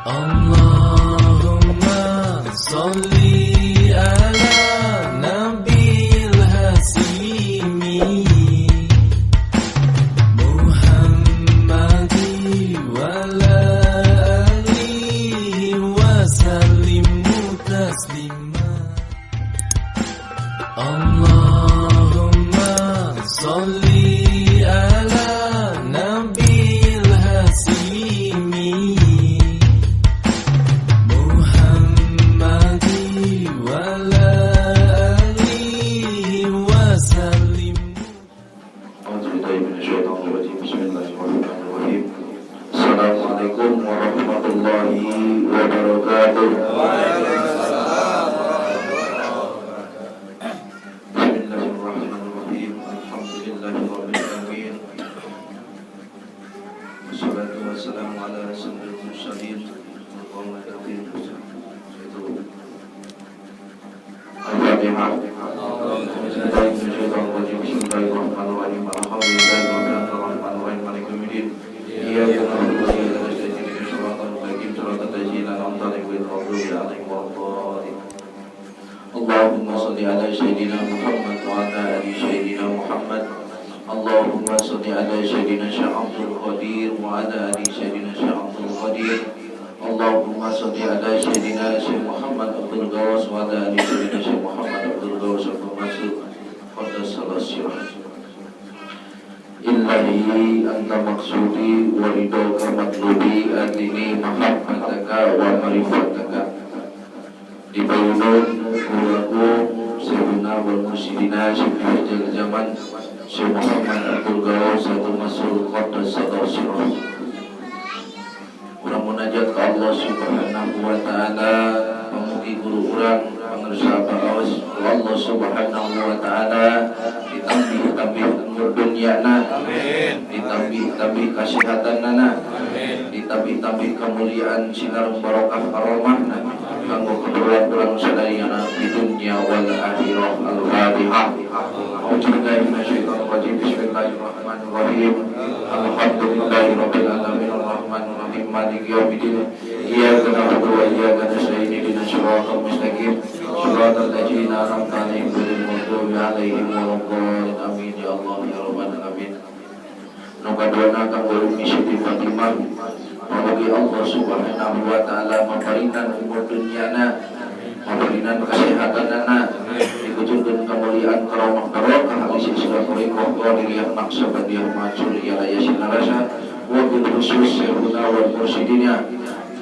Allahumma sholli ala nabil hasimi Muhammadi wala alihi wa sallimu taslima. Allahumma sholli ala nabil hasimi Muhammadi wala alihi wa sallimu. Bismillahirrahmanirrahim. Assalamualaikum warahmatullahi wabarakatuh. Bismillahirrahmanirrahim. Alhamdulillahirabbil alamin. Wassalatu wassalamu ala rasulil mursalin Muhammadin Al-Fatihah. Bismillahirrahmanirrahim. Alhamdulillahirrahmanirrahim. Malikumiddin. Iyyaka na'budu wa iyyaka nasta'in. Ihdinas siratal mustaqim. Siratal ladzina an'amta 'alaihim ghairil maghdubi 'alaihim waladdallin. Allahumma shalli ala sayyidina Muhammad wa ala ali sayyidina Muhammad. Allahumma shalli ala sayyidina Syekh Abdul Qadir wa ala ali sayyidina Syekh Abdul Qadir. Allahumma shalli ala sayyidina Syekh Muhammad Abdul Ghawas wa ala ali sayyidina Syekh Muhammad Abdul Ghawas Abdul Masud. Qaddasallahu sirrah. Ilahi anta maksudi wa ridhoka matlubi adini mahabbataka wa marifataka. Dibayunun ulaku Sayyidina wal Musyidina Syekh Jal Zaman Syekh Muhammad Abdul Ghawas Abdul Masud Qaddasallahu sirrah. Urang munajat ke Allah Subhanahu wa taala, pamugi guru urang pangarsa baos Allah Subhanahu wa taala ditambih umur dunyana, amin. Ditambih kasehatanana, amin. Ditambih kemuliaan sinar barokah karomahna kanggo kedua urang sadayana di dunya wal akhirah. Al-Fatihah. A'udzubillahi minasyaitonir rajim. Bismillahirrahmanirrahim. Alhamdulillahirabbil alamin arrahmanir rahim maliki yaumiddin. Iyyaka na'budu wa iyyaka nasta'in. Ihdinas siratal mustaqim. Siratal ladzina an'amta 'alaihim ghairil maghdubi 'alaihim waladdallin. Amin ya Allah ya rabbal alamin. Nukaduana kanggo Umi Siti Fatimah, mugi Allah Subhanahu wa taala maparinan umur dunyana, maparinan kasehatanana, dikucurkeun kemuliaan karomah barokah alisi sira qorikoh qadiriyah maksabadiyah maculiyah layasin rasa wa bil khusus Syekhuna wal Mursyidina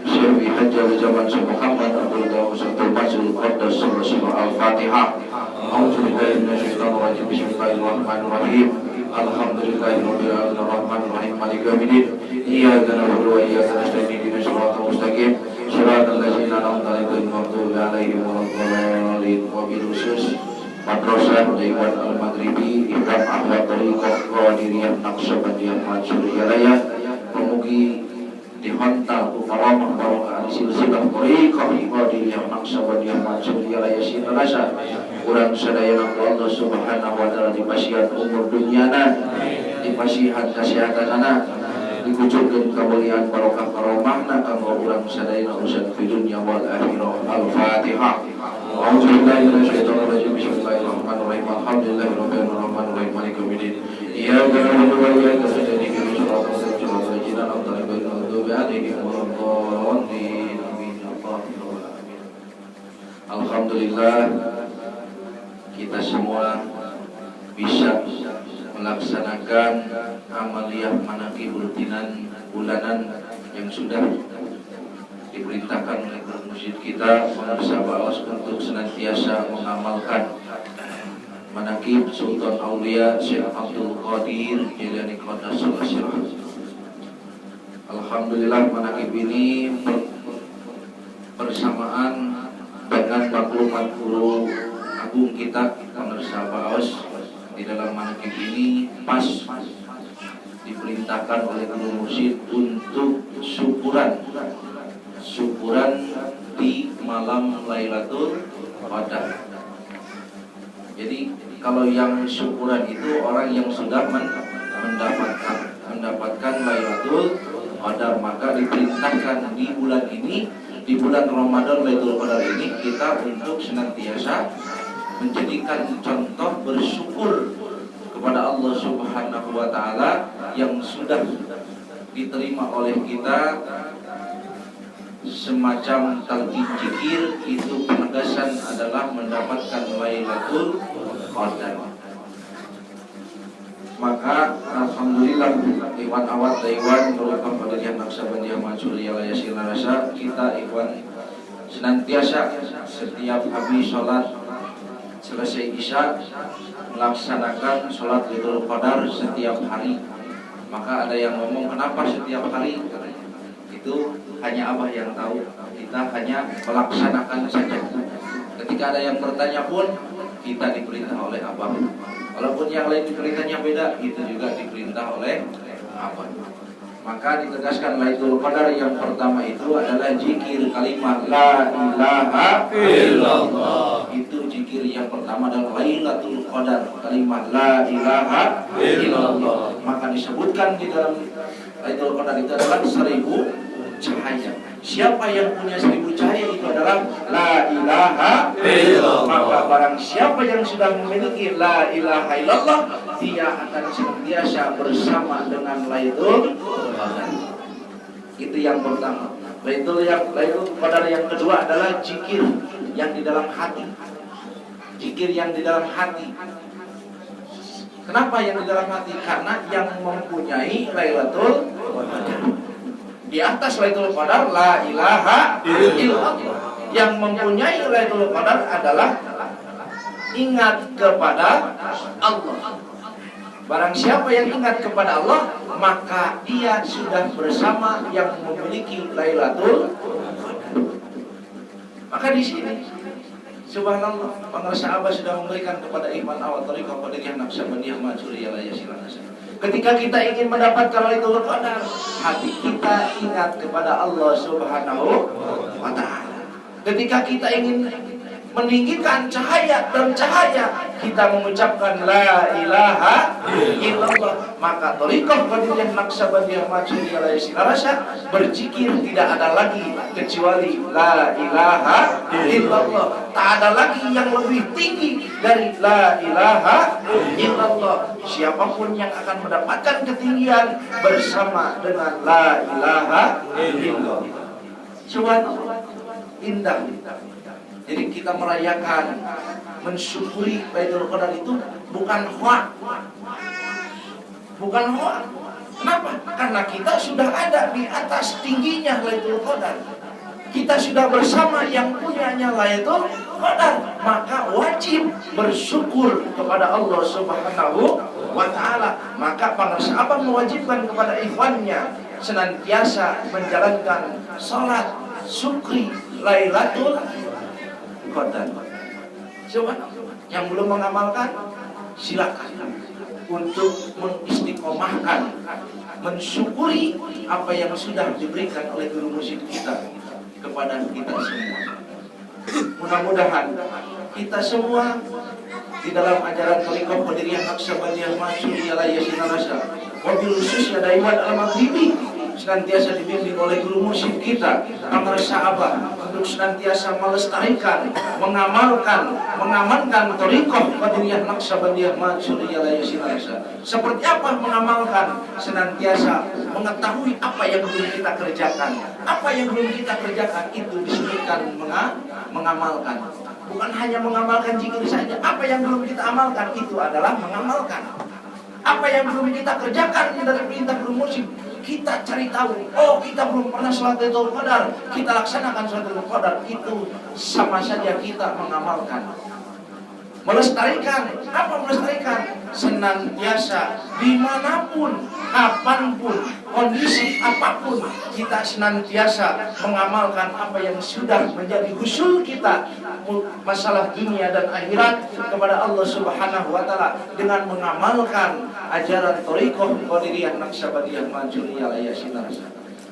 Syekh Hajjal Zaman Syekh Muhammad Abdul Ghawas Abdul Masud Qaddasallahu sirrah. Al-Fatihah. A'udzubillahi minasyaitonir rajim. Bismillahirrahmanirrahim. Alhamdulillahirabbil alamin arrahmanir rahim maliki yaumiddin. Iyyaka na'budu wa iyyaka nasta'in. Ihdinas siratal mustaqim. Siratal ladzina an'amta 'alaihim ghairil maghdubi 'alaihim waladdallin. Wa bil khusus Madrasah Dewan Al-Maghribi Ihram Ahwat Tariqah Qadiriyah Naqsyabandiyah Mansuriyah Raya, pemugi dihontal ku karamah barokah silsilah tariqah Qadiriyah Naqsyabandiyah Mansuriyah Raya sinarasa urang sadayana ku Allah Subhanahu wa taala dipasihan umur dunyana, dipasihan kasehatanana, dikucurkeun kemuliaan barokah karomahna kanggo urang sadayana urusan fi dunya wal akhirah. Al-Fatihah. A'udzubillahi minasyaitonir rajim. Bismillahirrahmanirrahim. Alhamdulillahirabbil alamin maliki yaumiddin. Iyyaka na'budu wa iyyaka nasta'in. Ihdinas siratal mustaqim. Siratal ladzina an'amta 'alaihim ghairil maghdubi 'alaihim waladdallin. Amin ya rabbal alamin. Alhamdulillah kita semua bisa melaksanakan amaliyah manaqibul dinan bulanan yang sudah diperintahkan oleh guru mursyid kita pemirsa baos untuk senantiasa mengamalkan manaqib Sultan Aulia Syekh Abdul Qadir Jilani Qaddasallahu sirrah. Alhamdulillah manaqib ini bersamaan dengan maklumat guru agung kita pemirsa baos. Di dalam manaqib ini pas diperintahkan oleh guru mursyid untuk syukuran di malam Lailatul Qadar. Jadi kalau yang syukuran itu orang yang sudah mendapatkan Lailatul Qadar. Maka diperintahkan di bulan ini, di bulan Ramadan Lailatul Qadar ini, kita untuk senantiasa menjadikan contoh bersyukur kepada Allah Subhanahu wa taala yang sudah diterima oleh kita semacam talqin zikir. Itu penegasan adalah mendapatkan Lailatul Qadar. Maka alhamdulillah ikhwan awat ikhwan Tariqah Qadariyah Naqsabandiyah Mansuriyah Yasin Rasa, kita ikhwan senantiasa setiap habis sholat selesai isya melaksanakan sholat Lailatul Qadar setiap hari. Maka ada yang ngomong, kenapa setiap hari? Itu hanya Abah yang tahu. Kita hanya melaksanakan saja. Ketika ada yang bertanya pun, kita diperintah oleh Abah. Walaupun yang lain perintahnya beda, itu juga diperintah oleh Abah. Maka ditegaskan Lailatul Qadar yang pertama itu adalah zikir kalimat la ilaha illallah. Itu zikir yang pertama adalah Lailatul Qadar, kalimat la ilaha illallah. Maka disebutkan di dalam Lailatul Qadar itu adalah 1000 cahaya. Siapa yang punya 1000 cahaya itu adalah la ilaha illallah. Maka barang siapa yang sudah memiliki la ilaha illallah, dia akan senantiasa bersama dengan Lailatul Qadar. Itu yang pertama. Lailatul Qadar yang kedua adalah zikir yang di dalam hati. Zikir yang di dalam hati. Kenapa yang di dalam hati? Karena yang mempunyai Lailatul Qadar, di atas Lailatul Qadar la ilaha illallah. Yang mempunyai Lailatul Qadar adalah ingat kepada Allah. Barang siapa yang ingat kepada Allah, maka dia sudah bersama yang memiliki Lailatul Qadar. Maka di sini subhanallah, pengarsa Abah sudah memberikan kepada iman awal Tariqah Qadariyah Naqsabandiyah Mansuriyah Yasin Rasa. Ketika kita ingin mendapatkan Lailatul Qadar, hati kita ingat kepada Allah Subhanahu wa taala. Ketika kita ingin meninggikan cahaya dan cahaya, kita mengucapkan la ilaha illallah. Maka Tariqah Qadariyah Naqsabandiyah Mansuriyah Yasin Rasa berzikir tidak ada lagi kecuali la ilaha illallah. Tak ada lagi yang lebih tinggi dari la ilaha illallah. Siapapun yang akan mendapatkan ketinggian bersama dengan la ilaha illallah. Subhanallah, indah. Jadi kita merayakan, mensyukuri Lailatul Qadar itu bukan hoak. Bukan hoak. Kenapa? Karena kita sudah ada di atas tingginya Lailatul Qadar. Kita sudah bersama yang punyanya Lailatul Qadar. Maka wajib bersyukur kepada Allah Subhanahu wa taala. Maka para sahabat mewajibkan kepada ikhwannya senantiasa menjalankan salat syukri Lailatul Qadar. Coba yang belum mengamalkan, silakan untuk mengistiqomahkan, mensyukuri apa yang sudah diberikan oleh guru musik kita kepada kita semua. Mudah-mudahan kita semua di dalam ajaran Tariqah Qadariyah Naqsabandiyah Mansuriyah Yasin Rasa, wabil khususnya Daiwan Al-Maghribi, senantiasa dibimbing oleh guru musik kita Amr Sahabah untuk senantiasa melestarikan, mengamankan Tariqah Qadariyah Naqsabandiyah Mansuriyah Yasin Rasa. Seperti apa mengamalkan? Senantiasa mengetahui apa yang belum kita kerjakan. Apa yang belum kita kerjakan itu disebutkan mengamalkan. Bukan hanya mengamalkan zikir saja. Apa yang belum kita amalkan itu adalah mengamalkan. Apa yang belum kita kerjakan dari perintah guru musik, kita cari tahu. Oh, kita belum pernah sholat Lailatul Qadar, kita laksanakan sholat Lailatul Qadar. Itu sama saja kita mengamalkan. Melestarikan. Apa melestarikan? Senantiasa dimanapun, kapanpun, kondisi apapun, kita senantiasa mengamalkan apa yang sudah menjadi usul kita, masalah dunia dan akhirat, kepada Allah Subhanahu wa taala dengan mengamalkan ajaran Tariqah Qadariyah Naqsabandiyah Mansuriyah Yasin Rasa.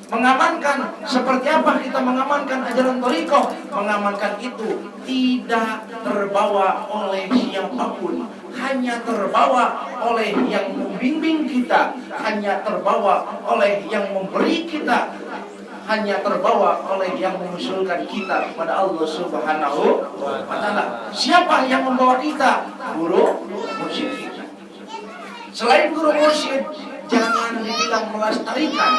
Mengamankan seperti apa kita mengamankan ajaran Tariqah? Mengamankan itu tidak terbawa oleh siapapun, hanya terbawa oleh yang membimbing kita, hanya terbawa oleh yang memberi kita, hanya terbawa oleh yang mengusulkan kita kepada Allah Subhanahu wa Ta'ala. Siapa yang membawa kita? Guru mursyid kita. Selain guru mursyid, jangan dibilang melestarikan.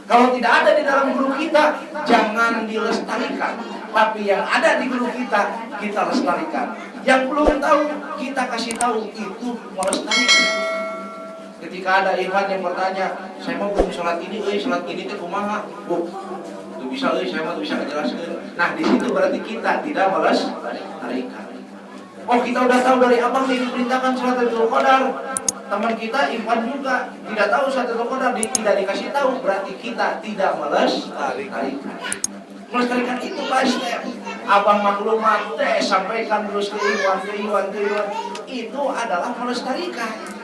Kalau tidak ada di dalam guru kita, jangan dilestarikan. Tapi yang ada di guru kita, kita lestarikan. Yang belum tahu, kita kasih tahu, itu melestarikan. Ketika ada ikhwan yang bertanya, saya mau belum sholat ini teh kumaha? Bu, itu bisa saya mau bisa menjelaskan. Nah, di situ berarti kita tidak melestarikan. Oh, kita udah tahu dari abang yang diperintahkan sholat Lailatul Qadar. Teman kita ikhwan juga tidak tahu sholat Lailatul Qadar, tidak dikasih tahu, berarti kita tidak melestarikan. Melestarikan itu pasti abang maklumat sampaikan terus ke ikhwan. Itu adalah melestarikan.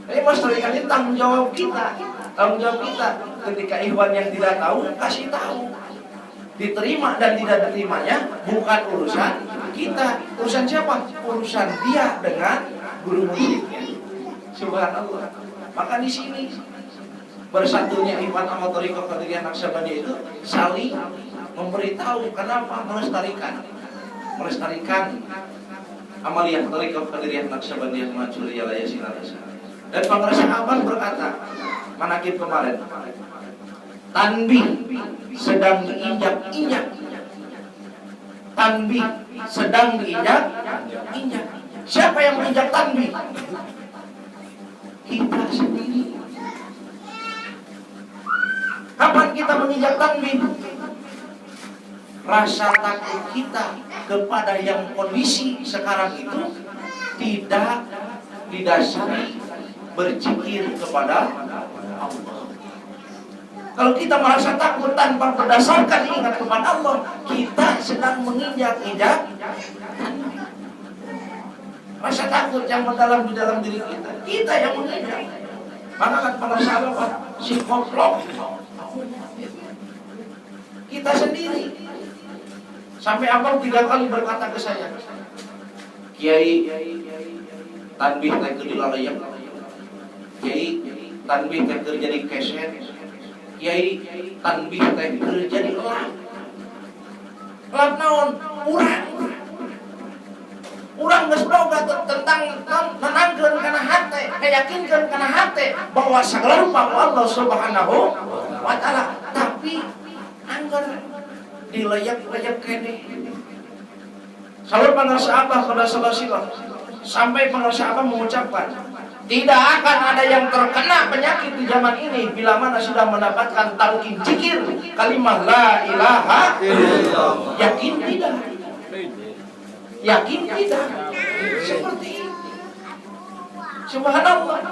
Tapi melestarikan itu tanggung jawab kita. Tanggung jawab kita. Ketika ikhwan yang tidak tahu, kasih tahu. Diterima dan tidak diterimanya bukan urusan kita. Urusan siapa? Urusan dia dengan guru muridnya. Subhanallah. Maka di sini bersatunya ikhwan amal thariqah Qadiriyah Naqsyabandiyah itu saling memberitahu. Kenapa? Melestarikan amaliyah thariqah Qadiriyah Naqsyabandiyah Mansuriyah Layasin Al-Hasan. Dan Pengarsa Abang berkata, manakib kemarin, tanbih sedang diinjak-injak. Tanbih sedang diinjak-injak. Siapa yang menginjak tanbih? Kita sendiri. Kapan kita menginjak tanbih? Rasa takut kita kepada yang kondisi sekarang itu tidak didasari berzikir kepada Allah. Kalau kita merasa takut tanpa berdasarkan ingat kepada Allah, kita sedang menginjak-injak. Rasa takut yang mendalam di dalam diri kita yang menginjak. Maka kan para sahabat si goblok kita sendiri. Sampai abang 3 kali berkata ke saya, Kiai tanbih teh dilalayang, Kiai tanbih teh jadi keset, Kiai tanbih teh jadi elap. Elap naon? Urang geus boga tentang menangkeun kana hate, meyakinkeun kana hate bahwa segala rupa Allah Subhanahu wa Ta'ala, tapi anggar dilayak-layak kene. Salat Pengarsa Abah pada salasilah sampai Pengarsa Abah mengucapkan, tidak akan ada yang terkena penyakit di zaman ini bila mana sudah mendapatkan talqin zikir kalimat la ilaha illallah. Yakin tidak? Yakin tidak? Seperti itu. Subhanallah.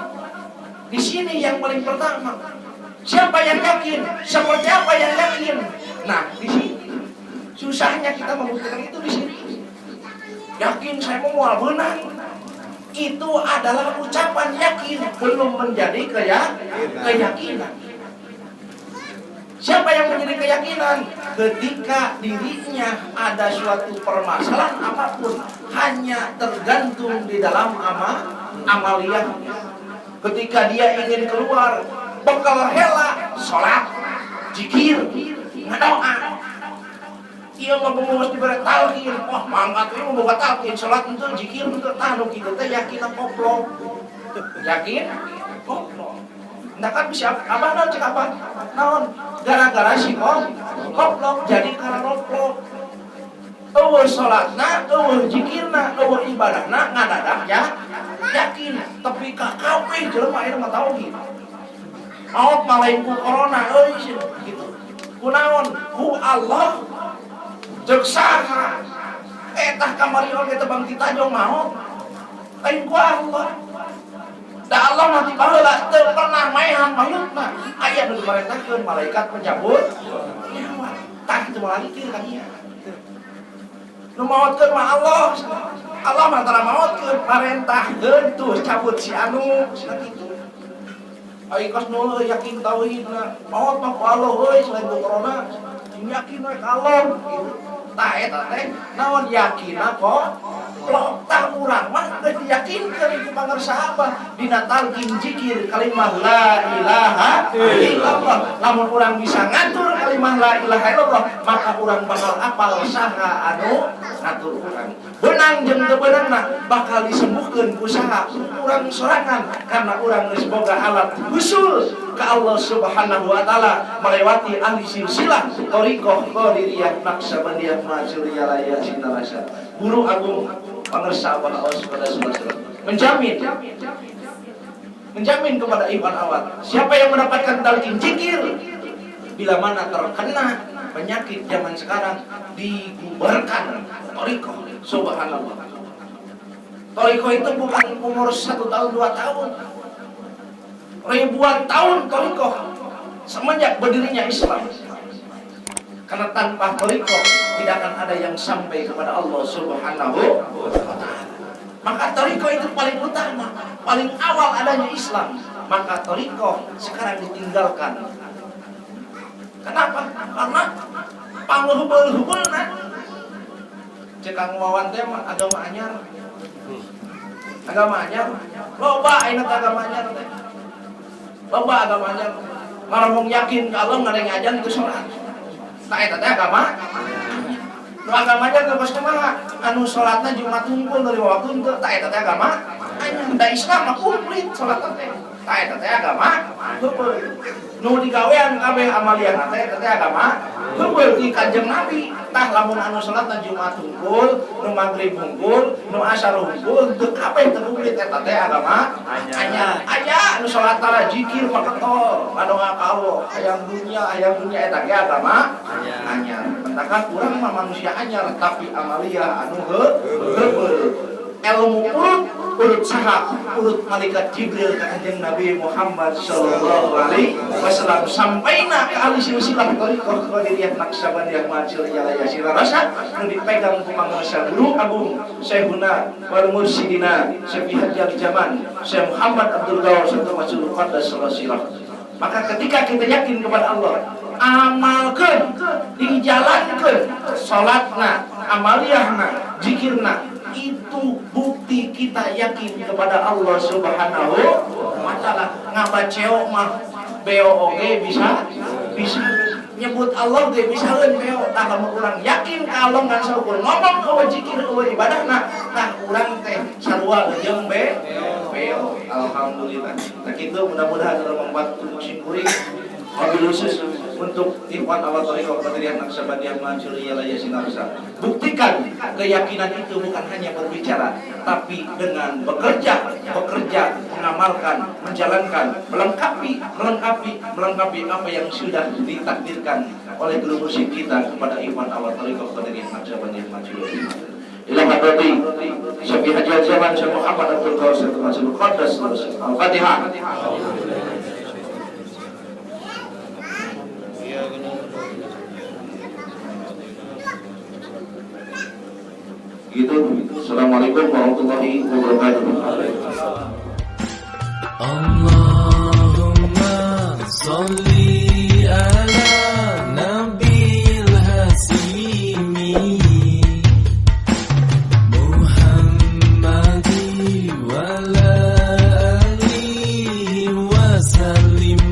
Di sini yang paling pertama, siapa yang yakin? Seperti apa yang yakin? Nah, di sini susahnya kita membuktikan itu di sini. Yakin saya mau mual benar. Itu adalah ucapan yakin, belum menjadi keyakinan. Siapa yang menjadi keyakinan? Ketika dirinya ada suatu permasalahan apapun, hanya tergantung di dalam amaliyahnya. Ketika dia ingin keluar, bekal hela, sholat, zikir, ngadoa. Ia mau mesti bertalqin, wah mangkat ieu mau boga talqin, sholat untuk zikir untuk tanu kitu teh yakin goblok. Yakin? Goblok. Nah kan bisa abah naon cek apa? Naon? Gara-gara si goblok jadi karena goblok. Eueuh salatna, eueuh zikirna, eueuh ibadahna ngadadak ya yakin, tapi ka kabeh jelema aya mah tauhid. Maot malain ku corona euy gitu. Kunaon? Ku Allah jeung saha? Etah kamari oge tebang ditajong maot. Lain ku Allah. Da Allah mah ti baheula teu pernah maehan mayutna. Aya nu diperintahkeun malaikat pencabut nyawa. Tah teu lagi kieu kan ieu. Nu maotkeun mah Allah. Allah mah tara maotkeun, parentahkeun tuh cabut si anu cenah kitu. Ai kos nu yakin tauhidna, maot mah ku Allah euy selain ku corona. Yakin we ka Allah gitu. Tah eta teh naon yakinna kok Lokta urang mah geus diyakinkeun ku pangarsaha dina talqin zikir kalimah la ilaha illallah. Lamun urang bisa ngatur kalimah la ilaha illallah, maka urang bakal apal saha anu ngatur urang. Beunang jeung teu beunangna bakal disembuhkeun ku saha urang sorangan, karena urang geus boga alat usul ka Allah Subhanahu wa taala melewati ahli silsilah thariqah qadiriyah naqsabandiyah masyuriyah sinarasa. Guru agung pangarsa Allah menjamin kepada Iwan Awad, siapa yang mendapatkan talqin zikir bila mana terkena penyakit zaman sekarang dibubarkan thariqah. Subhanallah. Thariqah itu bukan umur 1 tahun 2 tahun, ribuan tahun thariqah semenjak berdirinya Islam. Karena tanpa thariqah tidak akan ada yang sampai kepada Allah Subhanahu wa taala. Maka thariqah itu paling utama, paling awal adanya Islam. Maka thariqah sekarang ditinggalkan. Kenapa? Karena panghubul-hubulna cekang wawan teh agama anyar. Agama anyar. Loba ayeuna agama anyar teh. Loba agama anyar. Ngomong yakin kalau ngareng ajan itu salat. Tak eta teh agama. Nu agama aja geus kumaha? Anu salatna Jumat Tungkul dari waktu teu tak eta teh agama. Da Islam mah komplit salat teh. Tak eta teh agama. Heupeul. Nu digawean kabeh amalian teh eta teh agama. Heupeul di Kanjeng Nabi. Tah lamun anu salatna Jumat Tungkul, nu Maghrib hungkul, nu Asar hungkul, teu kabeh teu komplit eta teh agama. Aya anu salat tara zikir paketor, ngadonga ka Allah, hayang dunya eta ge agama anyar. Pentaka kurang mah manusia anyar tapi amalia anu heupeul. Ilmu urut saha urut malaikat Jibril ka Kanjeng Nabi Muhammad sallallahu alaihi wasallam sampaina ka ahli silsilah thariqah qadiriyah naqsabandiyah masyuriyah sinarasa nu dipegang ku pangarsa guru agung Syekhuna wal mursyidina Syekh Hajjal Zaman Syekh Muhammad Abdul Ghawar Satu Masjidul Qaddas Sallallahu. Maka ketika kita yakin kepada Allah, amalkeun, dijalankeun salatna, amaliyahna, zikirna, itu bukti kita yakin kepada Allah Subhanahu wa taala. Ngabaceo mah beo oge bisa nyebut Allah ge bisa eun beo. Tah lamun urang yakin ka Allah ngan saukur ngomong eueuh zikir eueuh ibadahna, tah urang teh sarua jeung beo. Alhamdulillah. Nah kitu mudah-mudahan Allah membuat musim kuring wabil khusus untuk Ikhwan Awal Thariqah Qadiriyah Naqsabandiyah Masyuriyah sinarasa. Buktikan keyakinan itu bukan hanya berbicara, tapi dengan bekerja, mengamalkan, menjalankan, melengkapi apa yang sudah ditakdirkan oleh guru mursyid kita kepada Ikhwan Awal Thariqah Qadiriyah Naqsabandiyah Masyuriyah. Ilah hadati Syekh Hajjal Zaman Syekh Muhammad Abdul Ghawar Satu Masjidul Qaddas. Al-Fatihah. Gitu. Assalamualaikum warahmatullahi wabarakatuh. Allahumma sholli ala nabiyil hasimi Muhammadi wa ala alihi wa sallim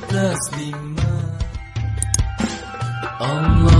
taslima. Allah